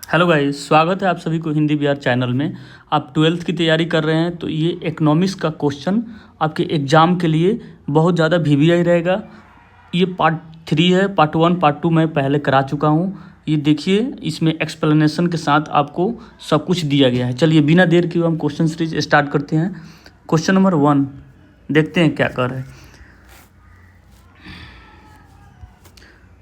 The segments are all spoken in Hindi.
हेलो गाइस, स्वागत है आप सभी को हिंदी बिहार चैनल में। आप ट्वेल्थ की तैयारी कर रहे हैं तो ये इकोनॉमिक्स का क्वेश्चन आपके एग्ज़ाम के लिए बहुत ज़्यादा वीवीआई रहेगा। ये पार्ट 3 है। पार्ट 1 पार्ट 2 मैं पहले करा चुका हूँ। ये देखिए, इसमें एक्सप्लेनेशन के साथ आपको सब कुछ दिया गया है। चलिए बिना देर किए हम क्वेश्चन सीरीज स्टार्ट करते हैं। क्वेश्चन नंबर 1 देखते हैं क्या कर रहे हैं।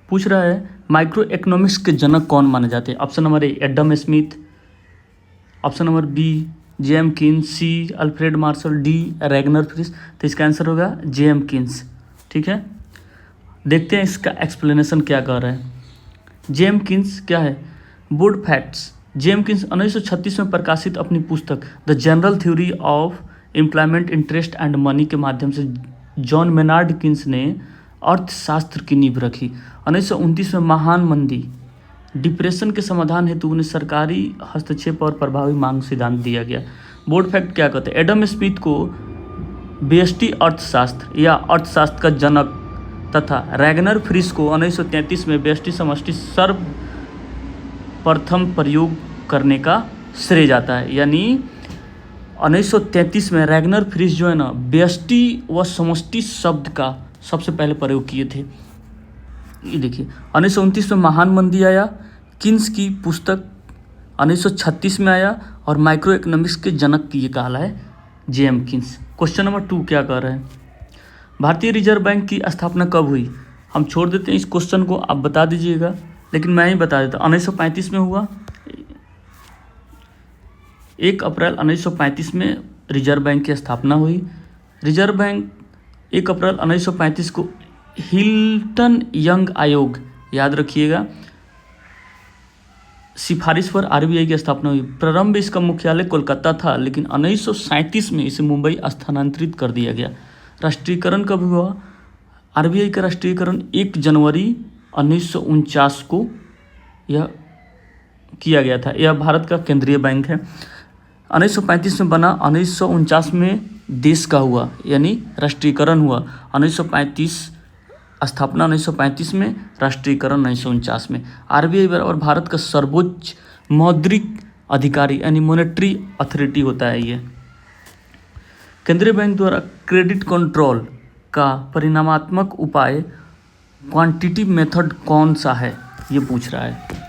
पूछ रहा है माइक्रो इकोनॉमिक्स के जनक कौन माने जाते हैं। Option number A Adam Smith, option number B J M Keynes, C Alfred Marshall, D Ragnar Frisch. तो इसका आंसर होगा जेएम किन्स। ठीक है, देखते हैं इसका एक्सप्लेनेशन क्या कर रहा है। जेएम किन्स क्या है? Board facts. जेएम किन्स 1936 में प्रकाशित अपनी पुस्तक the general theory of employment, interest and money के माध्यम से जॉन मेनार्ड किन्स ने अर्थशास्त्र की नींव रखी। 1929 में महान मंदी डिप्रेशन के समाधान हेतु उन्हें सरकारी हस्तक्षेप और प्रभावी मांग सिद्धांत दिया गया। बोर्ड फैक्ट क्या कहते हैं? एडम स्मिथ को व्यष्टि अर्थशास्त्र या अर्थशास्त्र का जनक तथा रैगनर फ्रिश को 1933 में व्यष्टि समष्टि सर्वप्रथम प्रयोग करने का श्रेय जाता है। यानी 1933 में रैगनर फ्रिश जो है ना, व्यष्टि व समष्टि शब्द का सबसे पहले प्रयोग किए थे। ये देखिए, 1929 में महान मंदी आया, किन्स की पुस्तक 1936 में आया और माइक्रो इकोनॉमिक्स के जनक की ये कहा है जेएम किन्स। क्वेश्चन नंबर 2 क्या कर रहे हैं? भारतीय रिजर्व बैंक की स्थापना कब हुई? हम छोड़ देते हैं इस क्वेश्चन को, आप बता दीजिएगा, लेकिन मैं ही बता देता। 1935 में हुआ। 1 अप्रैल 1935 में रिजर्व बैंक की स्थापना हुई। रिजर्व बैंक 1 अप्रैल 1935 को हिल्टन यंग आयोग, याद रखिएगा, सिफारिश पर आरबीआई की स्थापना हुई। प्रारंभ में इसका मुख्यालय कोलकाता था, लेकिन 1937 में इसे मुंबई स्थानांतरित कर दिया गया। राष्ट्रीयकरण कब हुआ? आरबीआई का राष्ट्रीयकरण 1 जनवरी 1949 को यह किया गया था। यह भारत का केंद्रीय बैंक है। 1935 में बना, 1949 में देश का हुआ, यानी राष्ट्रीयकरण हुआ। 1935 स्थापना 1935 में, राष्ट्रीयकरण 1949 में। आरबीआई बराबर भारत का सर्वोच्च मौद्रिक अधिकारी यानी मॉनेटरी अथॉरिटी होता है। ये केंद्रीय बैंक द्वारा क्रेडिट कंट्रोल का परिणामात्मक उपाय क्वांटिटेटिव मेथड कौन सा है, ये पूछ रहा है।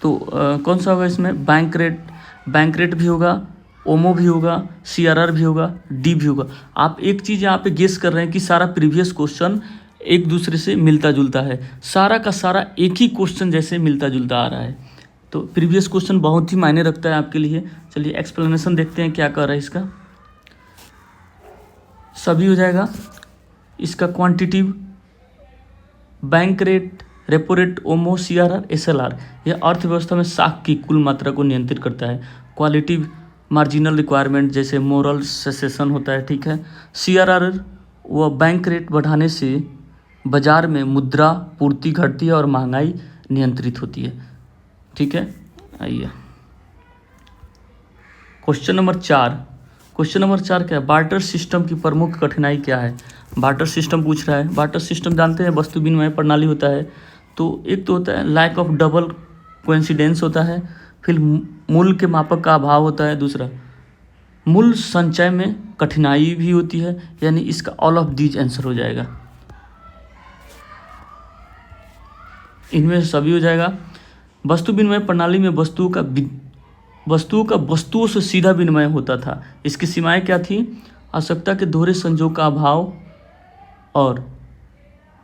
तो कौन सा होगा इसमें? बैंक रेट भी होगा, ओमो भी होगा, सीआरआर भी होगा, डी भी होगा। आप एक चीज़ यहाँ पे गेस कर रहे हैं कि सारा प्रीवियस क्वेश्चन एक दूसरे से मिलता जुलता है। सारा का सारा एक ही क्वेश्चन जैसे मिलता जुलता आ रहा है, तो प्रीवियस क्वेश्चन बहुत ही मायने रखता है आपके लिए। चलिए एक्सप्लेनेशन देखते हैं क्या कर रहा है इसका। सभी हो जाएगा। इसका quantitative, bank rate, repo rate, OMO, CRR, SLR, यह अर्थव्यवस्था में साख की कुल मात्रा को नियंत्रित करता है। क्वालिटिव, मार्जिनल रिक्वायरमेंट जैसे मोरल सेसेशन होता है। ठीक है। सीआरआर व बैंक रेट बढ़ाने से बाजार में मुद्रा पूर्ति घटती है और महंगाई नियंत्रित होती है। ठीक है, आइए क्वेश्चन नंबर 4। क्वेश्चन नंबर 4 क्या है? बार्टर सिस्टम की प्रमुख कठिनाई क्या है? बार्टर सिस्टम पूछ रहा है। बार्टर सिस्टम जानते हैं, वस्तु विनिमय प्रणाली होता है। तो एक तो होता है लैक ऑफ डबल कोइंसिडेंस होता है, फिर मूल्य के मापक का अभाव होता है, दूसरा मूल्य संचय में कठिनाई भी होती है। यानी इसका ऑल ऑफ दीज आंसर हो जाएगा, इनमें से सभी हो जाएगा। वस्तु विनिमय प्रणाली में वस्तुओं का वस्तुओं से सीधा विनिमय होता था। इसकी सीमाएं क्या थी? आवश्यकता के दोहरे संजोग का अभाव और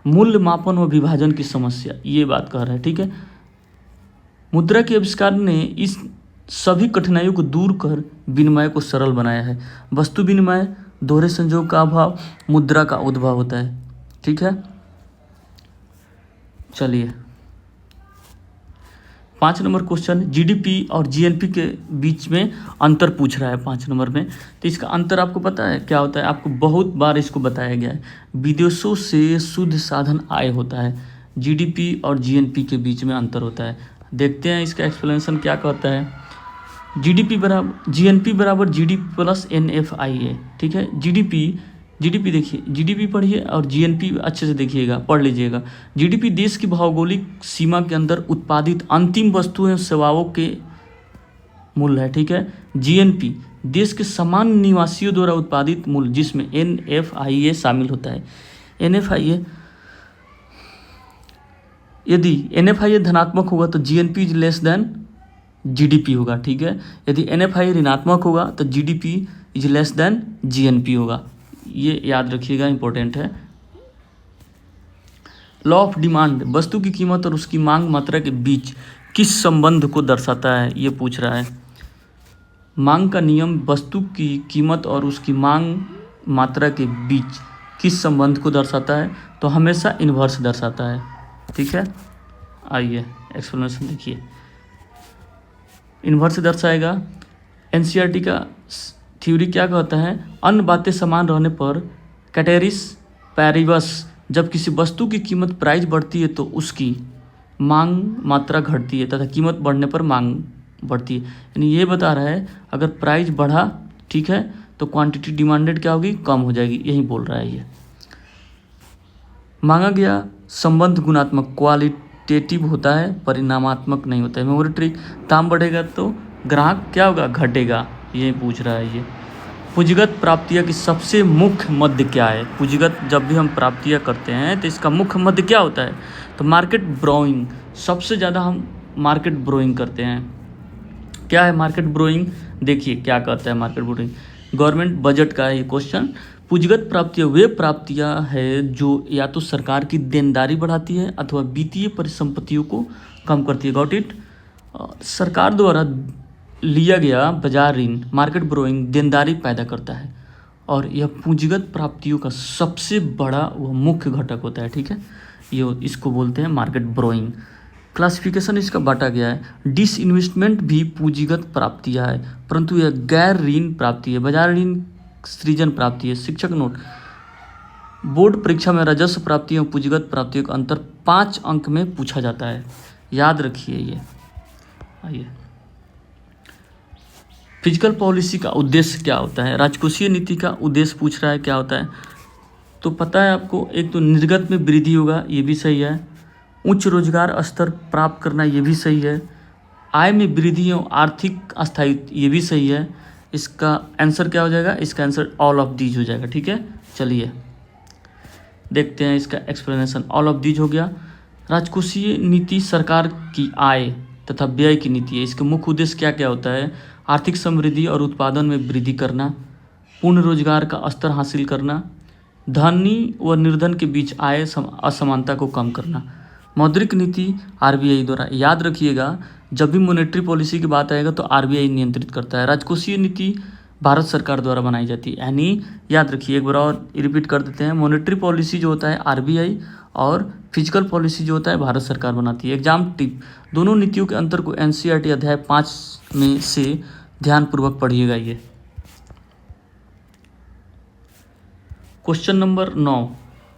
मूल्य मापन व विभाजन की समस्या, ये बात कह रहा है। ठीक है। मुद्रा के आविष्कार ने इस सभी कठिनाइयों को दूर कर विनिमय को सरल बनाया है। वस्तु विनिमय, दोहरे संजोग का अभाव, मुद्रा का उद्भव होता है। ठीक है। चलिए 5 नंबर क्वेश्चन, जीडीपी और जीएनपी के बीच में अंतर पूछ रहा है 5 नंबर में। तो इसका अंतर आपको पता है क्या होता है? आपको बहुत बार इसको बताया गया है। विदेशों से शुद्ध साधन आय होता है, जीडीपी और जीएनपी के बीच में अंतर होता है। देखते हैं इसका एक्सप्लेनेशन क्या कहता है। जीडीपी बराबर जीएनपी बराबर जीडी प्लस एनएफआईए। ठीक है। जीडीपी देखिए, जीडीपी पढ़िए और जीएनपी अच्छे से देखिएगा, पढ़ लीजिएगा। जीडीपी देश की भौगोलिक सीमा के अंदर उत्पादित अंतिम वस्तुओं एवं सेवाओं के मूल्य है, ठीक है। जीएनपी देश के सामान्य निवासियों द्वारा उत्पादित मूल्य, जिसमें एनएफआईए शामिल होता है। एनएफआईए, यदि एनएफआईए धनात्मक होगा तो GNP is less then GDP होगा, ठीक है। यदि एनएफआईए ऋणात्मक होगा तो GDP is less then GNP होगा, ये याद रखिएगा, इंपॉर्टेंट है। लॉ ऑफ डिमांड वस्तु की कीमत और उसकी मांग मात्रा के बीच किस संबंध को दर्शाता है, ये पूछ रहा है। मांग का नियम वस्तु की कीमत और उसकी मांग मात्रा के बीच किस संबंध को दर्शाता है, तो हमेशा इन्वर्स दर्शाता है, ठीक है। आइए एक्सप्लेनेशन देखिए, इन्वर्स दर्शाएगा। एनसीईआरटी का थ्योरी क्या कहता है, अन्य बातें समान रहने पर कैटेरिस पैरिबस, जब किसी वस्तु की कीमत प्राइस बढ़ती है तो उसकी मांग मात्रा घटती है तथा कीमत बढ़ने पर मांग बढ़ती है। यानी ये बता रहा है अगर प्राइस बढ़ा, ठीक है, तो क्वांटिटी डिमांडेड क्या होगी, कम हो जाएगी, यही बोल रहा है ये। मांगा गया संबंध गुणात्मक क्वालिटेटिव होता है, परिणामात्मक नहीं होता है। मेमोरी ट्रिक, दाम बढ़ेगा तो ग्राहक क्या होगा, घटेगा, ये पूछ रहा है ये। पूंजीगत प्राप्तियाँ की सबसे मुख्य मध्य क्या है। पूंजीगत जब भी हम प्राप्तियाँ करते हैं तो इसका मुख्य मध्य क्या होता है, तो मार्केट ब्रोइंग, सबसे ज़्यादा हम मार्केट ब्रोइंग करते हैं। क्या है मार्केट ब्रोइंग, देखिए क्या कहता है मार्केट ब्रोइंग। गवर्नमेंट बजट का है ये क्वेश्चन। पूंजीगत प्राप्तियाँ वे प्राप्तियाँ है जो या तो सरकार की देनदारी बढ़ाती है अथवा वित्तीय परिसंपत्तियों को कम करती है। Got it. सरकार द्वारा लिया गया बाजार ऋण, मार्केट ब्रोइंग, देनदारी पैदा करता है और यह पूंजीगत प्राप्तियों का सबसे बड़ा व मुख्य घटक होता है, ठीक है। ये इसको बोलते हैं मार्केट ब्रोइंग। क्लासिफिकेशन इसका बांटा गया है। डिसइन्वेस्टमेंट भी पूंजीगत प्राप्तियाँ है, परंतु यह गैर ऋण प्राप्ति है। बाजार ऋण सृजन प्राप्ति है। शिक्षक नोट, बोर्ड परीक्षा में राजस्व प्राप्ति और पूंजीगत प्राप्तियों का अंतर 5 अंक में पूछा जाता है, याद रखिए ये। आइए, फिजिकल पॉलिसी का उद्देश्य क्या होता है। राजकोषीय नीति का उद्देश्य पूछ रहा है क्या होता है, तो पता है आपको, एक तो निर्गत में वृद्धि होगा, ये भी सही है। उच्च रोजगार स्तर प्राप्त करना, ये भी सही है। आय में वृद्धि और आर्थिक अस्थायित्व, ये भी सही है। इसका आंसर क्या हो जाएगा, इसका आंसर ऑल ऑफ दीज हो जाएगा, ठीक है। चलिए देखते हैं इसका एक्सप्लेनेशन। ऑल ऑफ दीज हो गया। राजकोषीय नीति सरकार की आय तथा व्यय की नीति है। इसके मुख्य उद्देश्य क्या क्या होता है, आर्थिक समृद्धि और उत्पादन में वृद्धि करना, पूर्ण रोजगार का स्तर हासिल करना, धनी व निर्धन के बीच आय असमानता को कम करना। मौद्रिक नीति आरबीआई द्वारा, याद रखिएगा जब भी मॉनेटरी पॉलिसी की बात आएगा तो आरबीआई नियंत्रित करता है। राजकोषीय नीति भारत सरकार द्वारा बनाई जाती है, यानी याद रखिए, एक बार और रिपीट कर देते हैं। मॉनेटरी पॉलिसी जो होता है आरबीआई और फिजिकल पॉलिसी जो होता है भारत सरकार बनाती है। एग्जाम टिप, दोनों नीतियों के अंतर को एनसीईआरटी अध्याय 5 में से ध्यानपूर्वक पढ़िएगा। ये question number 9,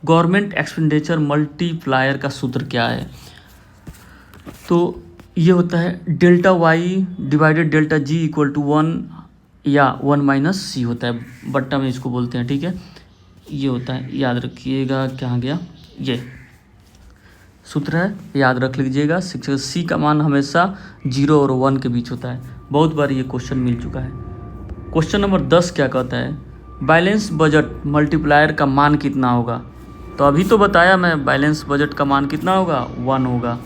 government expenditure multiplier का सूत्र क्या है। तो ये होता है delta Y divided delta G equal to 1 या 1 माइनस सी होता है, बट्टा में इसको बोलते हैं, ठीक है। ये होता है, याद रखिएगा, कहाँ गया, ये सूत्र है, याद रख लीजिएगा। शिक्षक सी का मान हमेशा 0 और 1 के बीच होता है। बहुत बार ये क्वेश्चन मिल चुका है। क्वेश्चन नंबर 10 क्या कहता है, बैलेंस बजट मल्टीप्लायर का मान कितना होगा। तो अभी तो बताया मैं, बैलेंस बजट का मान कितना होगा, 1 होगा।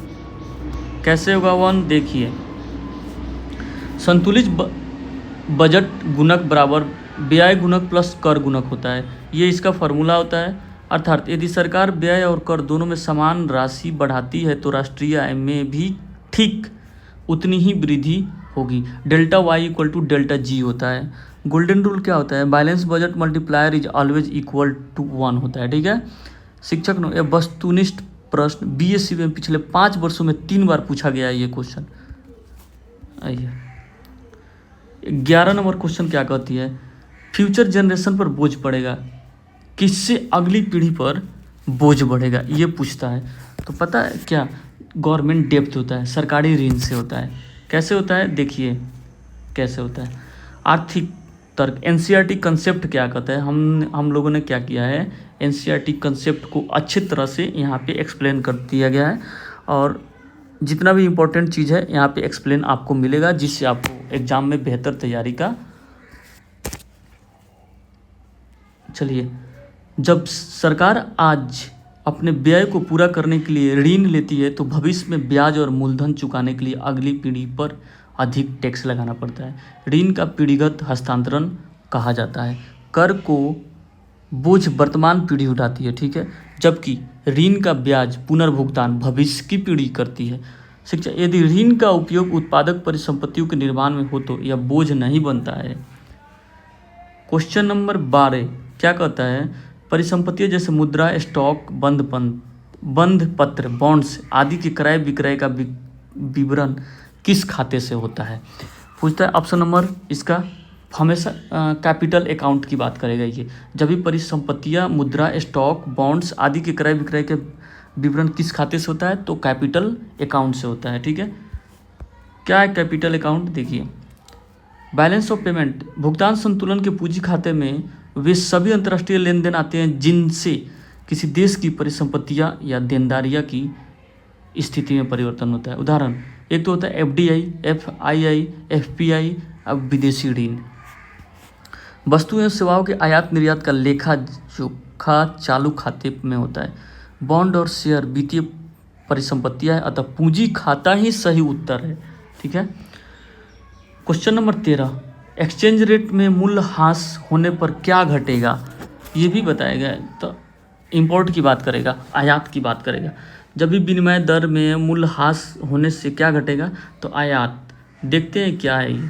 कैसे होगा 1, देखिए, संतुलित बजट गुणक बराबर व्यय गुणक प्लस कर गुणक होता है, ये इसका फॉर्मूला होता है। अर्थात यदि सरकार व्यय और कर दोनों में समान राशि बढ़ाती है तो राष्ट्रीय आय में भी ठीक उतनी ही वृद्धि होगी। Delta Y equal to delta G होता है। गोल्डन रूल क्या होता है, balance budget multiplier is always equal to 1 होता है, ठीक है। शिक्षक ने यह वस्तुनिष्ठ प्रश्न बीएससी में पिछले 5 वर्षों में 3 बार पूछा गया है ये क्वेश्चन। आइए 11 नंबर क्वेश्चन क्या कहती है, फ्यूचर जनरेशन पर बोझ पड़ेगा, किससे अगली पीढ़ी पर बोझ बढ़ेगा, ये पूछता है। तो पता है क्या, गवर्नमेंट डेब्ट होता है, सरकारी ऋण से होता है। कैसे होता है, देखिए कैसे होता है। आर्थिक तर्क। एनसीईआरटी कंसेप्ट क्या कहता है, हम लोगों ने क्या किया है, एनसीईआरटी कंसेप्ट को अच्छी तरह से यहाँ पे एक्सप्लेन कर दिया गया है और जितना भी इम्पोर्टेंट चीज़ है यहाँ पे एक्सप्लेन आपको मिलेगा, जिससे आपको एग्ज़ाम में बेहतर तैयारी का। चलिए, जब सरकार आज अपने व्यय को पूरा करने के लिए ऋण लेती है तो भविष्य में ब्याज और मूलधन चुकाने के लिए अगली पीढ़ी पर अधिक टैक्स लगाना पड़ता है। ऋण का पीढ़ीगत हस्तांतरण कहा जाता है। कर को बोझ वर्तमान पीढ़ी उठाती है, ठीक है, जबकि ऋण का ब्याज पुनर्भुगतान भविष्य की पीढ़ी करती है। शिक्षा, यदि ऋण का उपयोग उत्पादक परिसंपत्तियों के निर्माण में हो तो यह बोझ नहीं बनता है। क्वेश्चन नंबर 12 क्या कहता है, परिसंपत्तियां जैसे मुद्रा, स्टॉक, बंध पत्र, बॉन्ड्स आदि के क्रय विक्रय का विवरण किस खाते से होता है। पूछता है ऑप्शन नंबर इसका हमेशा कैपिटल अकाउंट की बात करेगा ये। जब भी परिसंपत्तियां, मुद्रा, स्टॉक, बॉन्ड्स आदि के क्रय विक्रय के विवरण किस खाते से होता है, तो कैपिटल अकाउंट से होता है, ठीक है। क्या है कैपिटल अकाउंट, देखिए, बैलेंस ऑफ पेमेंट, भुगतान संतुलन के पूंजी खाते में वे सभी अंतर्राष्ट्रीय लेन देन आते हैं जिनसे किसी देश की परिसंपत्तियां या देनदारियां की स्थिति में परिवर्तन होता है। उदाहरण एक तो होता है एफडीआई, एफआईआई, एफपीआई, अब विदेशी ऋण। वस्तु एवं सेवाओं के आयात निर्यात का लेखा जोखा चालू खाते में होता है। बॉन्ड और शेयर वित्तीय परिसंपत्तियां है, अतः पूंजी खाता ही सही उत्तर है, ठीक है। क्वेश्चन नंबर 13, एक्सचेंज रेट में मूल्यह्रास होने पर क्या घटेगा, ये भी बताया गया है। तो इंपोर्ट की बात करेगा, आयात की बात करेगा। जब भी विनिमय दर में मूल्यह्रास होने से क्या घटेगा, तो आयात। देखते हैं क्या है ये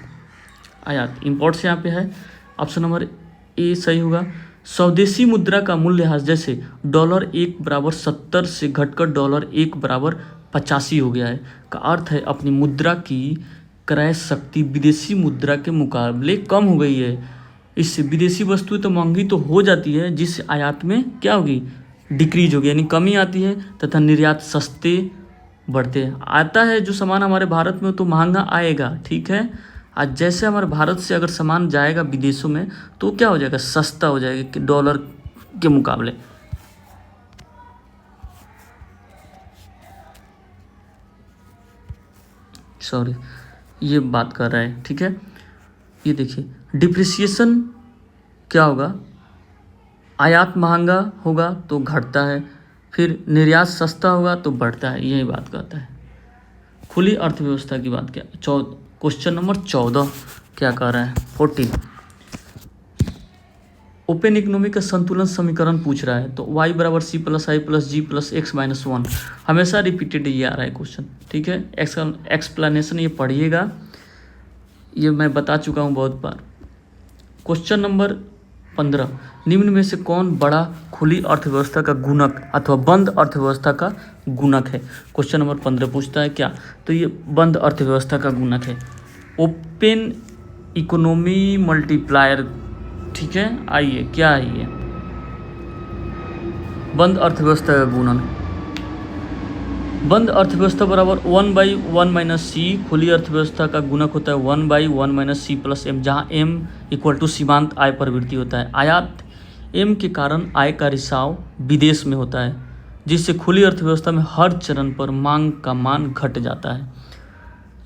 आयात, इंपोर्ट से यहाँ पे है। ऑप्शन नंबर ए सही होगा। स्वदेशी मुद्रा का मूल्यह्रास, जैसे $1 बराबर 70 से घटकर $1 बराबर 85 हो गया है, का अर्थ है अपनी मुद्रा की क्रय शक्ति विदेशी मुद्रा के मुकाबले कम हो गई है। इससे विदेशी वस्तुएं तो महंगी तो हो जाती है, जिससे आयात में क्या होगी, डिक्रीज होगी, यानी कमी आती है, तथा निर्यात सस्ते बढ़ते हैं। आता है जो सामान हमारे भारत में तो महंगा आएगा, ठीक है। आज जैसे हमारे भारत से अगर सामान जाएगा विदेशों में तो क्या हो जाएगा, सस्ता हो जाएगा कि डॉलर के मुकाबले। सॉरी, ये बात कर रहा है, ठीक है। ये देखिए, डिप्रिसिएशन क्या होगा, आयात महंगा होगा तो घटता है, फिर निर्यात सस्ता होगा तो बढ़ता है, यही बात कहता है। खुली अर्थव्यवस्था की बात क्या, क्वेश्चन नंबर 14 क्या कह रहा है, 14 ओपन इकोनॉमी का संतुलन समीकरण पूछ रहा है। तो y बराबर c प्लस आई प्लस जी प्लस एक्स माइनस 1, हमेशा रिपीटेड ये आ रहा है क्वेश्चन, ठीक है। एक्सप्लेनेशन ये पढ़िएगा, ये मैं बता चुका हूँ बहुत बार। क्वेश्चन नंबर 15, निम्न में से कौन बड़ा खुली अर्थव्यवस्था का गुणक अथवा बंद अर्थव्यवस्था का गुणक है। क्वेश्चन नंबर 15 पूछता है क्या, तो ये बंद अर्थव्यवस्था का गुणक है, ओपन इकोनॉमी मल्टीप्लायर, ठीक है। आइए क्या है ये, बंद अर्थव्यवस्था का गुणन। बंद अर्थव्यवस्था बराबर 1/1 माइनस सी, खुली अर्थव्यवस्था का गुणक होता है 1/1 माइनस सी प्लस एम, जहाँ एम इक्वल टू सीमांत आय प्रवृत्ति होता है। आयात एम के कारण आय का रिसाव विदेश में होता है, जिससे खुली अर्थव्यवस्था में हर चरण पर मांग का मान घट जाता है।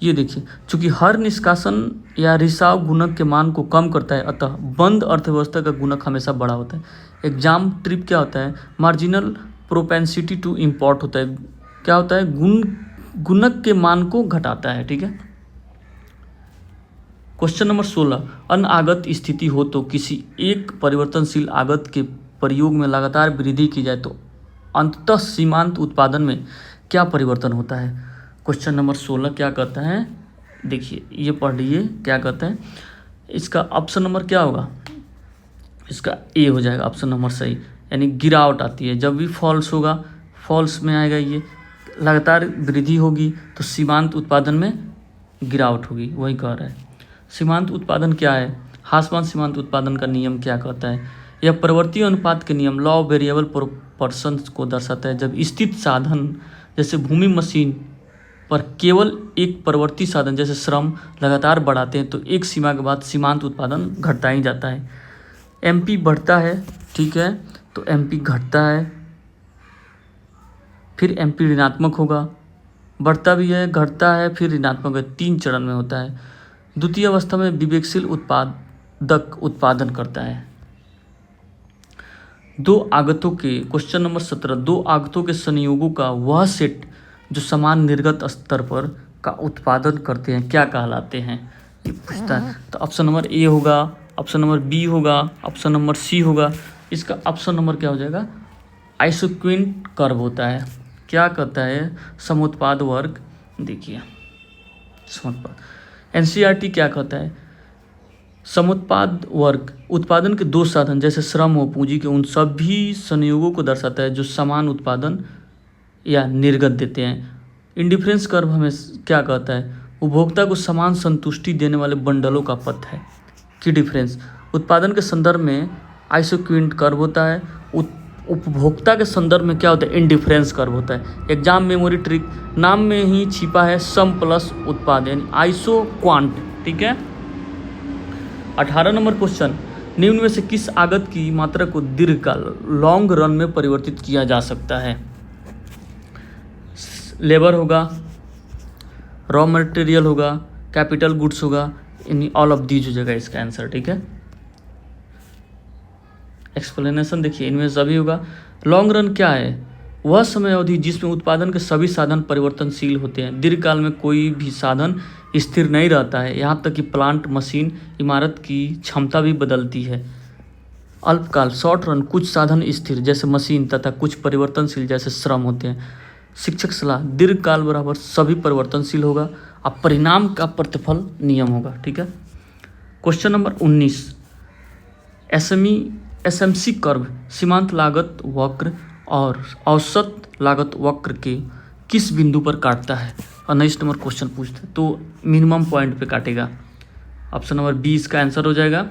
ये देखिए, चूंकि हर निष्कासन या रिसाव गुणक के मान को कम करता है, अतः बंद अर्थव्यवस्था का गुणक हमेशा बड़ा होता है। एग्जाम ट्रिप क्या होता है, मार्जिनल प्रोपेंसिटी टू इम्पोर्ट होता है, क्या होता है, गुणक के मान को घटाता है, ठीक है। क्वेश्चन नंबर 16, अनागत स्थिति हो तो किसी एक परिवर्तनशील आगत के प्रयोग में लगातार वृद्धि की जाए तो अंततः सीमांत उत्पादन में क्या परिवर्तन होता है। क्वेश्चन नंबर 16 क्या कहता है, देखिए ये पढ़ लीजिए क्या कहता है। इसका ऑप्शन नंबर क्या होगा, इसका ए हो जाएगा ऑप्शन नंबर सही, यानी गिरावट आती है। जब भी फॉल्स होगा, फॉल्स में आएगा, ये लगातार वृद्धि होगी तो सीमांत उत्पादन में गिरावट होगी, वही कह रहा है। सीमांत उत्पादन क्या है, हासमान सीमांत उत्पादन का नियम क्या कहता है, यह प्रवृत्ति अनुपात के नियम, लॉ ऑफ वेरिएबल प्रोपोर्शंस को दर्शाता है। जब स्थित साधन जैसे भूमि, मशीन पर केवल एक प्रवर्ती साधन जैसे श्रम लगातार बढ़ाते हैं तो एक सीमा के बाद सीमांत उत्पादन घटता ही जाता है। एमपी बढ़ता है, ठीक है, तो एमपी घटता है, फिर एमपी ऋणात्मक होगा, बढ़ता भी है, घटता है, फिर ऋणात्मक है, 3 चरण में होता है। द्वितीय अवस्था में विवेकशील उत्पादक उत्पादन करता है। दो आगतों के क्वेश्चन नंबर 17, दो आगतों के संयोगों का वह सेट जो समान निर्गत स्तर पर का उत्पादन करते हैं क्या कहलाते हैं, ये पूछता है। तो ऑप्शन नंबर ए होगा, ऑप्शन नंबर बी होगा, ऑप्शन नंबर सी होगा। इसका ऑप्शन नंबर क्या हो जाएगा, आइसोक्विंट कर्व होता है। क्या कहता है, समुत्पाद वर्ग। देखिए समुत्पाद एनसीईआरटी क्या कहता है, समुत्पाद वर्ग उत्पादन के दो साधन जैसे श्रम हो पूंजी के उन सभी संयोगों को दर्शाता है जो समान उत्पादन या निर्गत देते हैं। इंडिफरेंस कर्व हमें क्या कहता है, उपभोक्ता को समान संतुष्टि देने वाले बंडलों का पथ है। की डिफरेंस उत्पादन के संदर्भ में आइसोक्विंट कर्व होता है, उपभोक्ता के संदर्भ में क्या होता है, इंडिफरेंस कर्व होता है। एग्जाम मेमोरी ट्रिक नाम में ही छिपा है सम प्लस उत्पाद यानी आइसो क्वांट, ठीक है। 18 नंबर क्वेश्चन, निम्न में से किस आगत की मात्रा को दीर्घकाल लॉन्ग रन में परिवर्तित किया जा सकता है। लेबर होगा, रॉ मटेरियल होगा, कैपिटल गुड्स होगा, इन ऑल ऑफ दीज हो जाएगा इसका आंसर, ठीक है। एक्सप्लेनेशन देखिए, इनमें सभी होगा। लॉन्ग रन क्या है, वह समय अवधि जिसमें उत्पादन के सभी साधन परिवर्तनशील होते हैं। दीर्घकाल में कोई भी साधन स्थिर नहीं रहता है, यहाँ तक कि प्लांट, मशीन, इमारत की क्षमता भी बदलती है। अल्पकाल शॉर्ट रन कुछ साधन स्थिर जैसे मशीन तथा कुछ परिवर्तनशील जैसे श्रम होते हैं। शिक्षक सलाह दीर्घकाल बराबर सभी परिवर्तनशील होगा, अब परिणाम का प्रतिफल नियम होगा, ठीक है। क्वेश्चन नंबर 19, एसएमसी कर्व सीमांत लागत वक्र और औसत लागत वक्र के किस बिंदु पर काटता है। 19 नंबर क्वेश्चन पूछते हैं तो मिनिमम पॉइंट पे काटेगा। ऑप्शन नंबर बी इसका आंसर हो जाएगा।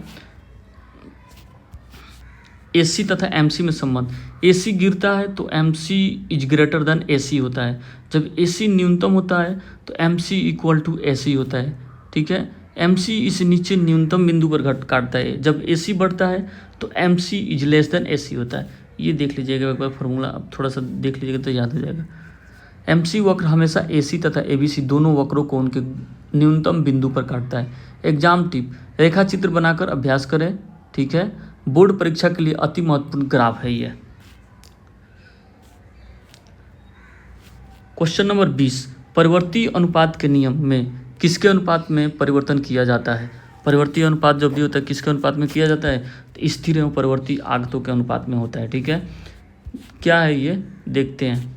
एसी तथा एमसी में संबंध, एसी गिरता है तो MC is greater then AC होता है। जब एसी न्यूनतम होता है तो एमसी इक्वल टू एसी होता है, ठीक है। एमसी इस नीचे न्यूनतम बिंदु पर काटता है। जब एसी बढ़ता है तो MC is less then AC होता है। ये देख लीजिएगा एक बार फॉर्मूला, अब थोड़ा सा देख लीजिएगा तो याद हो जाएगा। एमसी वक्र हमेशा एसी तथा एबीसी दोनों वक्रों को उनके न्यूनतम बिंदु पर काटता है। एग्जाम टिप, रेखा चित्र बनाकर अभ्यास करें, ठीक है। बोर्ड परीक्षा के लिए अति महत्वपूर्ण ग्राफ है ये। क्वेश्चन नंबर 20, परिवर्ती अनुपात के नियम में किसके अनुपात में परिवर्तन किया जाता है। परिवर्ती अनुपात जब भी होता है किसके अनुपात में किया जाता है, तो स्थिर एवं परिवर्ती आगतों के अनुपात में होता है, ठीक है। क्या है ये देखते हैं।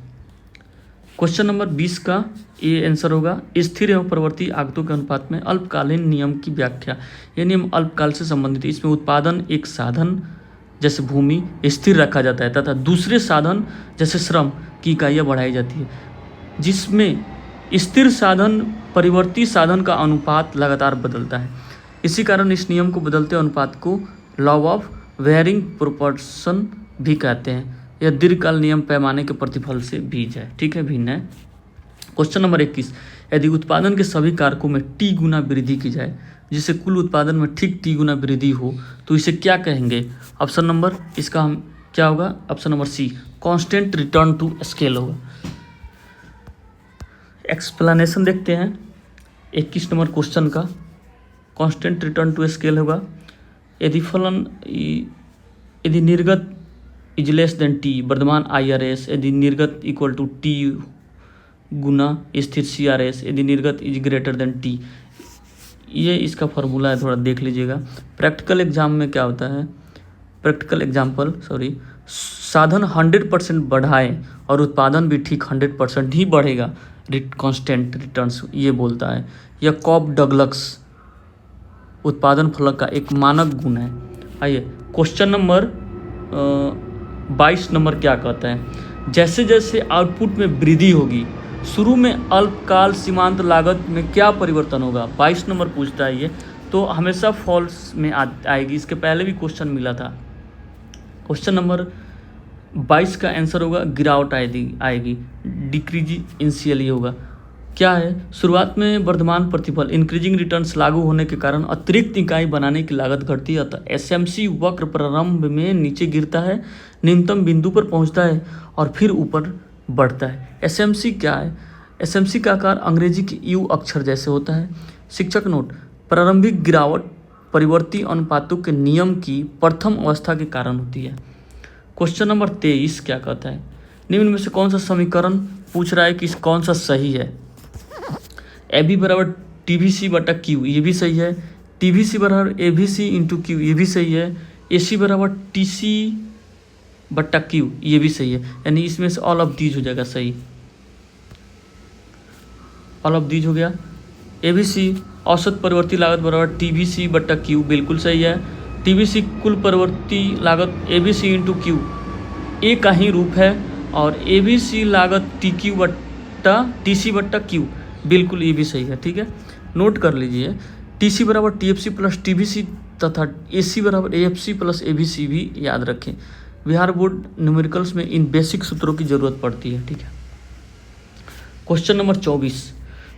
क्वेश्चन नंबर 20 का ये आंसर होगा, स्थिर एवं परिवर्ती आगतों के अनुपात में अल्पकालीन नियम की व्याख्या। ये नियम अल्पकाल से संबंधित है। इसमें उत्पादन एक साधन जैसे भूमि स्थिर रखा जाता है तथा दूसरे साधन जैसे श्रम की इकाइयाँ बढ़ाई जाती है। जिसमें स्थिर साधन परिवर्ती साधन का अनुपात लगातार बदलता है। इसी कारण इस नियम को बदलते अनुपात को लॉ ऑफ वेयरिंग प्रोपोर्शन भी कहते हैं। यह दीर्घकाल नियम पैमाने के प्रतिफल से भिन्न है, ठीक है, भिन्न है। क्वेश्चन नंबर 21, यदि उत्पादन के सभी कारकों में टी गुना वृद्धि की जाए जिससे कुल उत्पादन में ठीक टी गुना वृद्धि हो तो इसे क्या कहेंगे। ऑप्शन नंबर इसका हम क्या होगा, option number C constant return to scale होगा। एक्सप्लेनेशन देखते हैं 21 नंबर क्वेश्चन का। कांस्टेंट रिटर्न टू स्केल होगा यदि फलन यदि निर्गत इज लेस देन टी वर्धमान IRS, यदि निर्गत इक्वल टू टी गुना स्थिर CRS, यदि निर्गत इज ग्रेटर देन टी। ये इसका फॉर्मूला है, थोड़ा देख लीजिएगा। प्रैक्टिकल एग्जाम में क्या होता है, प्रैक्टिकल एग्जाम्पल साधन 100% बढ़ाएं और उत्पादन भी ठीक 100% ही बढ़ेगा, कांस्टेंट रिटर्न्स ये बोलता है। यह कॉब डगलस उत्पादन फलक का एक मानक गुण है। आइए क्वेश्चन नंबर 22 नंबर क्या कहता है, जैसे जैसे आउटपुट में वृद्धि होगी शुरू में अल्पकाल सीमांत लागत में क्या परिवर्तन होगा। 22 नंबर पूछता है ये, तो हमेशा फॉल्स में आएगी। इसके पहले भी क्वेश्चन मिला था। क्वेश्चन नंबर 22 का आंसर होगा गिरावट आएगी, डिक्रीज इनिशियली होगा। क्या है, शुरुआत में वर्धमान प्रतिफल इंक्रीजिंग रिटर्न्स लागू होने के कारण अतिरिक्त इकाई बनाने की लागत घटती है, अतः एसएमसी वक्र प्रारंभ में नीचे गिरता है, न्यूनतम बिंदु पर पहुंचता है और फिर ऊपर बढ़ता है। एसएमसी क्या है, एसएमसी का आकार अंग्रेजी के यू अक्षर जैसे होता है। शिक्षक नोट, प्रारंभिक गिरावट परिवर्ती अनुपातों के नियम की प्रथम अवस्था के कारण होती है। क्वेश्चन नंबर 23 क्या कहता है, निम्न में से कौन सा समीकरण पूछ रहा है कि कौन सा सही है। ए बी बराबर टी वी सी बटा क्यू, ये भी सही है। टी वी सी बराबर A B C into Q, ये भी सही है। ए सी बराबर टी सी बट्टा क्यू, ये भी सही है। यानी इसमें से ऑल ऑफ दीज हो जाएगा सही, ऑल ऑफ दीज हो गया। ए बी सी औसत परिवर्ती लागत बराबर टी वी सी बट्टा क्यू, बिल्कुल सही है। टी वी सी कुल परिवर्ती लागत A B C into Q, A का ही रूप है, और ए बी सी लागत टी क्यू बट्टा टी सी बट्टा क्यू, बिल्कुल ये भी सही है। ठीक है, नोट कर लीजिए, टी सी बराबर T F C plus T V C तथा ए सी बराबर A F C plus A B C भी याद रखें। बिहार बोर्ड न्यूमेरिकल्स में इन बेसिक सूत्रों की जरूरत पड़ती है। ठीक है, क्वेश्चन नंबर 24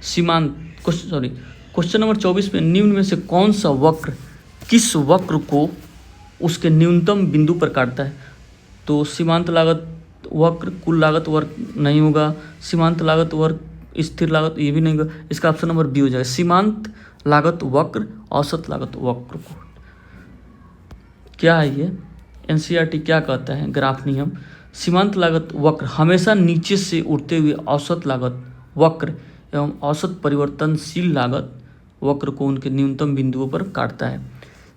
सीमांत क्वेश्चन नंबर 24 में निम्न में से कौन सा वक्र किस वक्र को उसके न्यूनतम बिंदु पर काटता है। तो सीमांत लागत वक्र, कुल लागत वक्र नहीं होगा, सीमांत लागत वक्र, स्थिर लागत ये भी नहीं होगा। इसका ऑप्शन नंबर बी हो जाएगा, सीमांत लागत वक्र औसत लागत वक्र को। क्या है ये, एनसीईआरटी क्या कहता है, ग्राफ नियम, सीमांत लागत वक्र हमेशा नीचे से उठते हुए औसत लागत वक्र एवं औसत परिवर्तनशील लागत वक्र को उनके न्यूनतम बिंदुओं पर काटता है।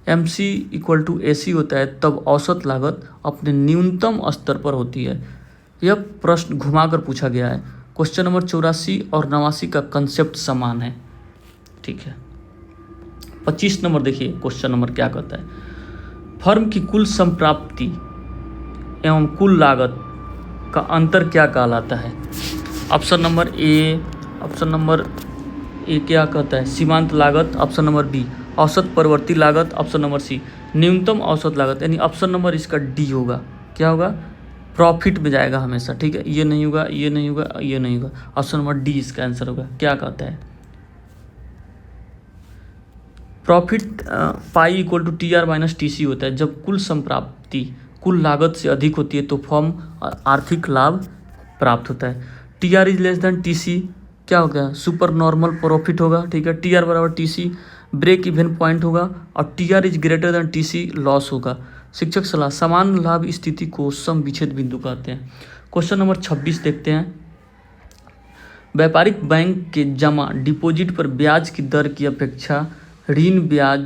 एम सी इक्वल टू ए सी होता है तब औसत लागत अपने न्यूनतम स्तर पर होती है। यह प्रश्न घुमाकर पूछा गया है। क्वेश्चन नंबर 84 और 89 का कंसेप्ट समान है। ठीक है, 25 नंबर देखिए, क्वेश्चन नंबर क्या कहता है, फर्म की कुल संप्राप्ति एवं कुल लागत का अंतर क्या कहलाता है। ऑप्शन नंबर ए क्या कहता है, सीमांत लागत। ऑप्शन नंबर बी औसत परिवर्ती लागत। ऑप्शन नंबर सी न्यूनतम औसत लागत। यानी ऑप्शन नंबर इसका डी होगा, क्या होगा, प्रॉफिट में जाएगा हमेशा। ठीक है, ये नहीं होगा, ये नहीं होगा, ये नहीं होगा, ऑप्शन नंबर डी इसका आंसर होगा। क्या कहता है, profit pi equal to T R minus T C होता है। जब कुल संप्राप्ति कुल लागत से अधिक होती है तो फर्म आर्थिक लाभ प्राप्त होता है। T R is less than T C क्या हो गया, सुपर नॉर्मल प्रॉफिट होगा। ठीक है, टी आर बराबर T C break even point होगा, और T R is greater than T C loss होगा। शिक्षक सलाह, समान लाभ स्थिति को सम विच्छेद बिंदु कहते हैं। क्वेश्चन नंबर 26 देखते हैं, व्यापारिक बैंक के जमा डिपॉजिट पर ब्याज की दर की अपेक्षा ऋण ब्याज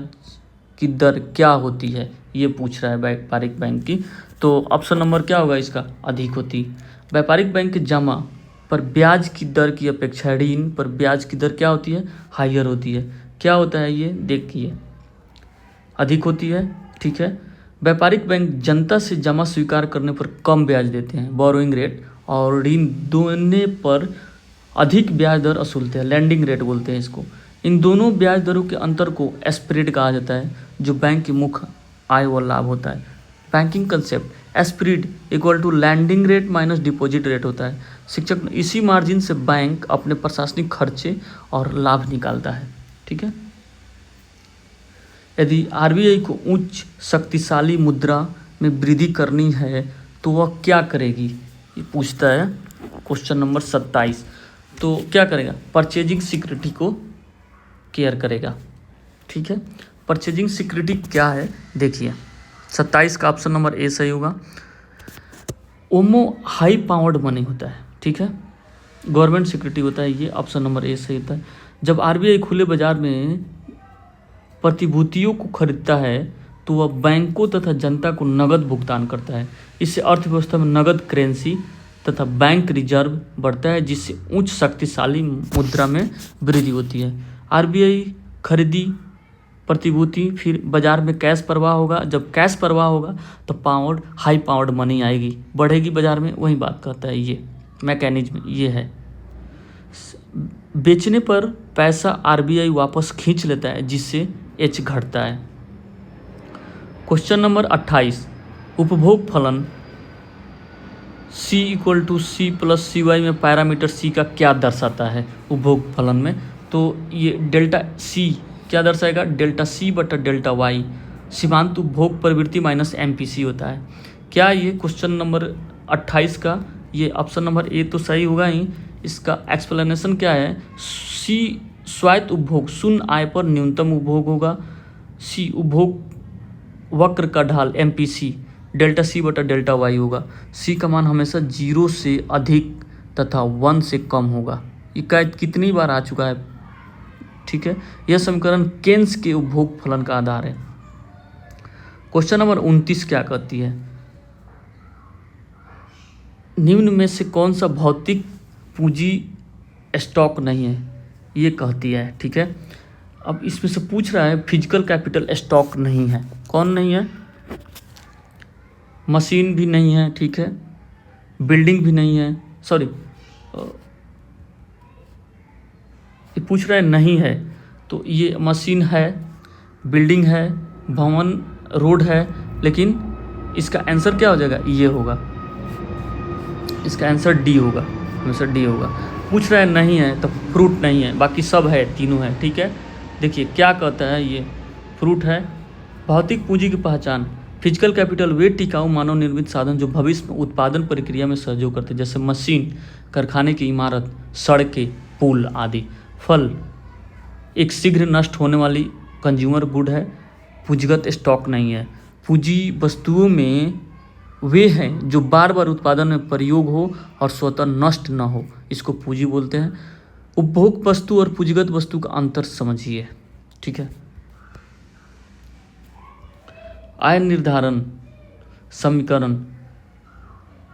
की दर क्या होती है, ये पूछ रहा है व्यापारिक बैंक की। तो ऑप्शन नंबर क्या होगा इसका, अधिक होती। व्यापारिक बैंक के जमा पर ब्याज की दर की अपेक्षा ऋण पर ब्याज की दर क्या होती है, हाइयर होती है। क्या होता है ये देखिए, अधिक होती है। ठीक है, व्यापारिक बैंक जनता से जमा स्वीकार करने पर कम ब्याज देते हैं, बोरोइंग रेट, और ऋण देने पर अधिक ब्याज दर वसूलते हैं, लैंडिंग रेट बोलते हैं इसको। इन दोनों ब्याज दरों के अंतर को स्प्रेड कहा जाता है, जो बैंक की मुख्य आय व लाभ होता है। Banking concept, spread equal to lending rate minus deposit rate होता है। शिक्षक, इसी मार्जिन से बैंक अपने प्रशासनिक खर्चे और लाभ निकालता है। ठीक है, यदि आरबीआई को उच्च शक्तिशाली मुद्रा में वृद्धि करनी है तो वह क्या करेगी, ये पूछता है क्वेश्चन नंबर 27। तो क्या करेगा, परचेजिंग सिक्योरिटी को केयर करेगा। ठीक है, परचेजिंग सिक्योरिटी क्या है देखिए, 27 का ऑप्शन नंबर ए सही होगा। ओमो हाई पावर्ड मनी होता है। ठीक है, गवर्नमेंट सिक्योरिटी होता है, ये ऑप्शन नंबर ए सही होता है। जब आरबीआई खुले बाजार में प्रतिभूतियों को खरीदता है तो वह बैंकों तथा जनता को नगद भुगतान करता है। इससे अर्थव्यवस्था में नगद करेंसी तथा बैंक रिजर्व बढ़ता है, जिससे उच्च शक्तिशाली मुद्रा में वृद्धि होती है। आरबीआई खरीदी प्रतिभूति, फिर बाजार में कैश प्रवाह होगा। जब कैश प्रवाह होगा तो पावर्ड हाई पावर्ड मनी आएगी, बढ़ेगी बाजार में, वही बात कहता है ये मैकेनिज्म ये है। बेचने पर पैसा आरबीआई वापस खींच लेता है, जिससे एच घटता है। क्वेश्चन नंबर 28, उपभोग फलन C equal to C plus C Y में पैरामीटर सी का क्या दर्शाता है उपभोग फलन में, तो ये डेल्टा सी क्या दर्शाएगा, डेल्टा सी बटा डेल्टा वाई सीमांत उपभोग प्रवृत्ति माइनस एमपीसी होता है। क्या ये क्वेश्चन नंबर 28 का ये ऑप्शन नंबर ए तो सही होगा ही। इसका एक्सप्लेनेशन क्या है, सी स्वायत्त उपभोग शून्य आय पर न्यूनतम उपभोग होगा। सी उपभोग वक्र का ढाल एमपीसी डेल्टा सी बटा डेल्टा वाई होगा। सी का मान हमेशा 0 से अधिक तथा 1 से कम होगा। ये कितनी बार आ चुका है, ठीक है। यह समीकरण केन्स के उपभोग फलन का आधार है। क्वेश्चन नंबर 29 क्या कहती है, निम्न में से कौन सा भौतिक पूंजी स्टॉक नहीं है, ये कहती है, ठीक है। अब इसमें से पूछ रहा है फिजिकल कैपिटल स्टॉक नहीं है, कौन नहीं है, मशीन भी नहीं है, ठीक है, बिल्डिंग भी नहीं है, सॉरी ये पूछ रहा है नहीं है, तो ये मशीन है, बिल्डिंग है, भवन रोड है, लेकिन इसका आंसर क्या हो जाएगा, ये होगा, इसका आंसर डी होगा, हमेशा डी होगा। पूछ रहा है नहीं है तो फ्रूट नहीं है, बाकी सब है, तीनों है, ठीक है। देखिए क्या कहता है, ये फ्रूट है। भौतिक पूंजी की पहचान, फिजिकल कैपिटल वे टिकाऊ मानव निर्मित साधन जो भविष्य में उत्पादन प्रक्रिया में सहयोग करते हैं, जैसे मशीन, कारखाने की इमारत, सड़कें, पुल आदि। फल एक शीघ्र नष्ट होने वाली कंज्यूमर गुड है, पूंजीगत स्टॉक नहीं है। पूंजी वस्तुओं में वे हैं जो बार बार उत्पादन में प्रयोग हो और स्वतः नष्ट न हो, इसको पूंजी बोलते हैं। उपभोग वस्तु और पूंजीगत वस्तु का अंतर समझिए, ठीक है। आय निर्धारण समीकरण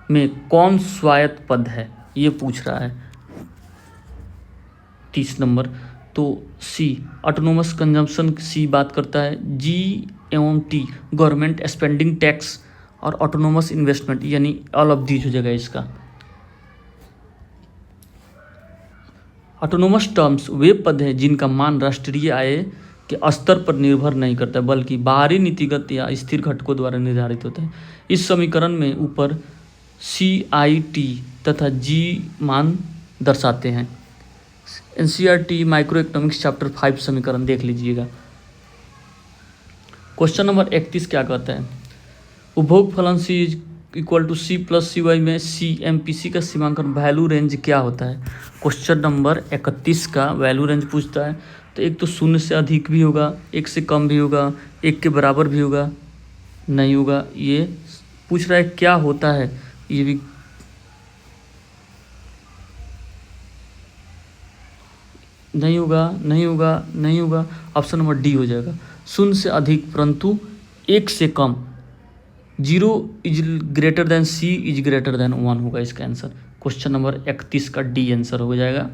में कौन स्वायत्त पद है, ये पूछ रहा है 30 नंबर। तो सी ऑटोनोमस कंजम्पशन, सी बात करता है। जी एवं टी गवर्नमेंट स्पेंडिंग टैक्स और ऑटोनोमस इन्वेस्टमेंट, यानी ऑल ऑफ दीज हो जाएगा इसका। ऑटोनोमस टर्म्स वे पद हैं जिनका मान राष्ट्रीय आय के स्तर पर निर्भर नहीं करता है, बल्कि बाहरी नीतिगत या स्थिर घटकों द्वारा निर्धारित होता है। इस समीकरण में ऊपर सी, आई, टी तथा जी मान दर्शाते हैं। एनसीईआरटी माइक्रो इकोनॉमिक्स चैप्टर 5 समीकरण देख लीजिएगा। क्वेश्चन नंबर 31 क्या कहता है, उपभोग फलन C equal to C plus C Y में सी एमपीसी का सीमांकन वैल्यू रेंज क्या होता है। क्वेश्चन नंबर 31 का वैल्यू रेंज पूछता है, तो एक तो 0 से अधिक भी होगा, 1 से कम भी होगा, 1 के बराबर भी होगा, नहीं होगा। ये पूछ रहा है क्या होता है, ये भी नहीं होगा, नहीं होगा, नहीं होगा। ऑप्शन नंबर डी हो जाएगा, 0 से अधिक परंतु 1 से कम। 0 is greater than C is greater than 1 होगा इसका आंसर। क्वेश्चन नंबर 31 का डी आंसर हो जाएगा।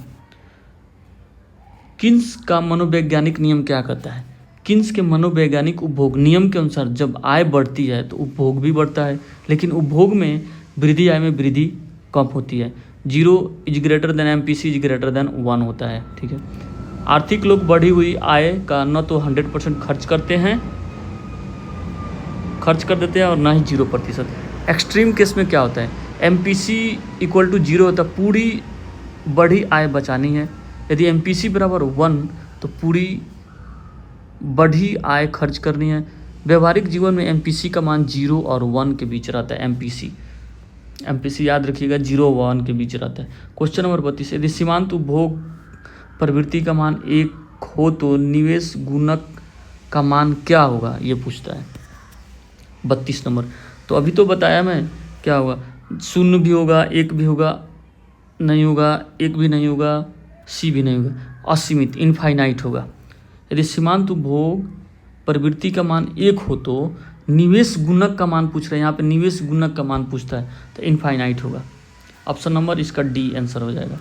किन्स का मनोवैज्ञानिक नियम क्या कहता है, किन्स के मनोवैज्ञानिक उपभोग नियम के अनुसार जब आय बढ़ती है तो उपभोग भी बढ़ता है, लेकिन उपभोग में वृद्धि आय में वृद्धि कम होती है। 0 is greater then MPC is greater than 1 होता है, ठीक है। आर्थिक लोग बढ़ी हुई आय का न तो 100% खर्च कर देते हैं और ना ही 0%। एक्सट्रीम केस में क्या होता है, एमपीसी इक्वल टू 0 होता है, पूरी बढ़ी आय बचानी है। यदि एमपीसी बराबर 1 तो पूरी बढ़ी आय खर्च करनी है। व्यवहारिक जीवन में एमपीसी का मान 0 और 1 के बीच रहता है। एमपीसी याद रखिएगा 0 और 1 के बीच रहता है। क्वेश्चन नंबर 32, यदि सीमांत उपभोग प्रवृत्ति का मान 1 हो तो निवेश गुणक का मान क्या होगा, ये पूछता है 32 नंबर। तो अभी तो बताया मैं क्या होगा, 0 भी होगा, 1 भी होगा, नहीं होगा, 1 भी नहीं होगा, सी भी नहीं होगा, असीमित इनफाइनाइट होगा। यदि सीमांत उपभोग प्रवृत्ति का मान 1 हो तो निवेश गुणक का मान पूछ रहे हैं, यहाँ पे निवेश गुणक का मान पूछता है तो इनफाइनाइट होगा। ऑप्शन नंबर इसका डी आंसर हो जाएगा,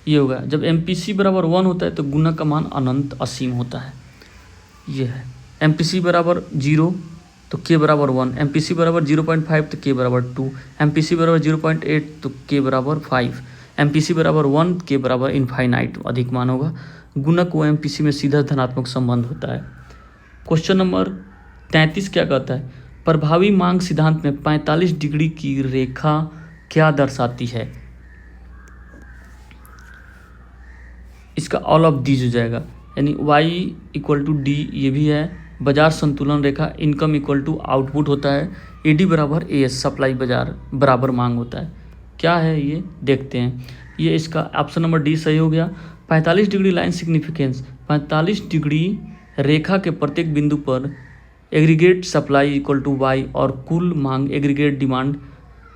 ये होगा। जब एमपीसी बराबर 1 होता है तो गुणक का मान अनंत असीम होता है, ये है। एमपीसी बराबर 0 तो के बराबर 1, एमपीसी बराबर 0.5 तो के बराबर 2, एमपीसी बराबर 0.8 तो के बराबर 5, एमपीसी बराबर 1 के बराबर इनफाइनाइट अधिक मान होगा। गुणक व एमपीसी में सीधा धनात्मक संबंध होता है। क्वेश्चन नंबर 33 क्या कहता है, प्रभावी मांग सिद्धांत में 45 डिग्री की रेखा क्या दर्शाती है? इसका ऑल ऑफ दीज हो जाएगा, यानी वाई इक्वल टू डी ये भी है। बाजार संतुलन रेखा, इनकम इक्वल टू आउटपुट होता है। एडी बराबर एस, सप्लाई बाजार बराबर मांग होता है। क्या है ये देखते हैं। ये इसका ऑप्शन नंबर डी सही हो गया। 45 डिग्री लाइन सिग्निफिकेंस, 45 डिग्री रेखा के प्रत्येक बिंदु पर aggregate supply equal to Y और कुल मांग एग्रीगेट डिमांड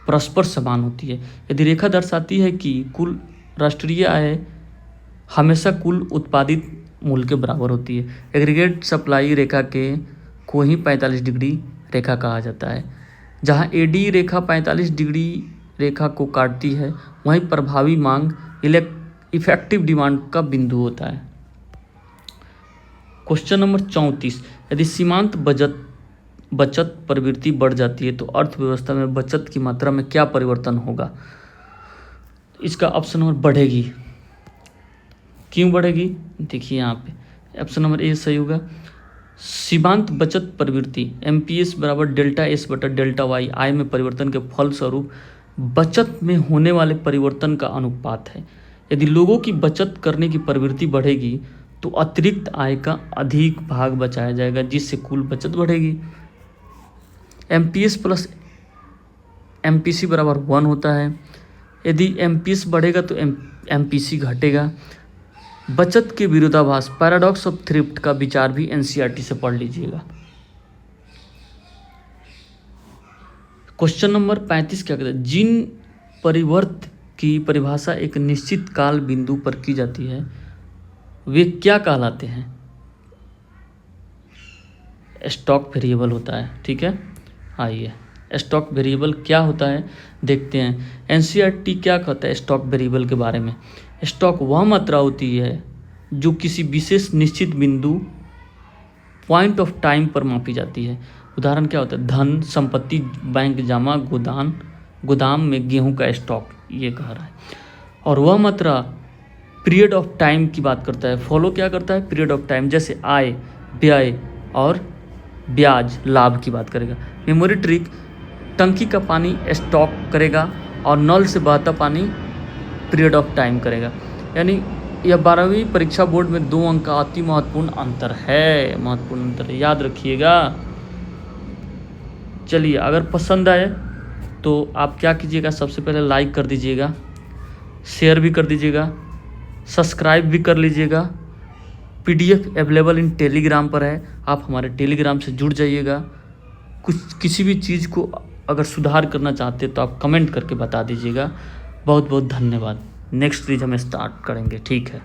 परस्पर समान होती है। यदि रेखा दर्शाती है कि कुल राष्ट्रीय आय हमेशा कुल उत्पादित मूल्य के बराबर होती है। एग्रीगेट सप्लाई रेखा के को ही 45 डिग्री रेखा कहा जाता है। जहाँ एडी रेखा 45 डिग्री रेखा को काटती है, वहीं प्रभावी मांग इफेक्टिव डिमांड का बिंदु होता है। क्वेश्चन नंबर 34, यदि सीमांत बचत प्रवृत्ति बढ़ जाती है तो अर्थव्यवस्था में बचत की मात्रा में क्या परिवर्तन होगा? इसका ऑप्शन नंबर बढ़ेगी। क्यों बढ़ेगी? देखिए यहाँ पे ऑप्शन नंबर ए सही होगा। सीमांत बचत प्रवृत्ति एमपीएस बराबर डेल्टा एस बटा डेल्टा वाई आय में परिवर्तन के फलस्वरूप बचत में होने वाले परिवर्तन का अनुपात है। यदि लोगों की बचत करने की प्रवृत्ति बढ़ेगी तो अतिरिक्त आय का अधिक भाग बचाया जाएगा, जिससे कुल बचत बढ़ेगी। एमपीएस प्लस एमपीसी बराबर 1 होता है। यदि एमपीएस बढ़ेगा तो एमपीसी घटेगा। बचत के विरोधाभास पैराडॉक्स ऑफ थ्रिफ्ट का विचार भी एनसीईआरटी से पढ़ लीजिएगा। क्वेश्चन नंबर 35 क्या कहता है? जिन परिवर्त की परिभाषा एक निश्चित काल बिंदु पर की जाती है वे क्या कहलाते हैं? स्टॉक वेरिएबल होता है। ठीक है, आइए स्टॉक वेरिएबल क्या होता है देखते हैं। एनसीईआरटी क्या कहता है स्टॉक वेरिएबल के बारे में? स्टॉक वह मात्रा होती है जो किसी विशेष निश्चित बिंदु पॉइंट ऑफ टाइम पर मापी जाती है। उदाहरण क्या होता है? धन, संपत्ति, बैंक जमा, गोदाम में गेहूं का स्टॉक, ये कह रहा है। और वह मात्रा पीरियड ऑफ टाइम की बात करता है। फॉलो क्या करता है? पीरियड ऑफ टाइम, जैसे आय, व्यय और ब्याज, लाभ की बात करेगा। मेमोरी ट्रिक, टंकी का पानी स्टॉक करेगा और नल से बहता पानी पीरियड ऑफ टाइम करेगा। यानी यह 12वीं परीक्षा बोर्ड में 2 अंक का अति महत्वपूर्ण अंतर है, याद रखिएगा। चलिए, अगर पसंद आए तो आप क्या कीजिएगा, सबसे पहले लाइक कर दीजिएगा, शेयर भी कर दीजिएगा, सब्सक्राइब भी कर लीजिएगा। पीडीएफ अवेलेबल इन टेलीग्राम पर है, आप हमारे टेलीग्राम से जुड़ जाइएगा। किसी भी चीज़ को अगर सुधार करना चाहते हैं तो आप कमेंट करके बता दीजिएगा। बहुत बहुत धन्यवाद। नेक्स्ट सीरीज हम स्टार्ट करेंगे, ठीक है।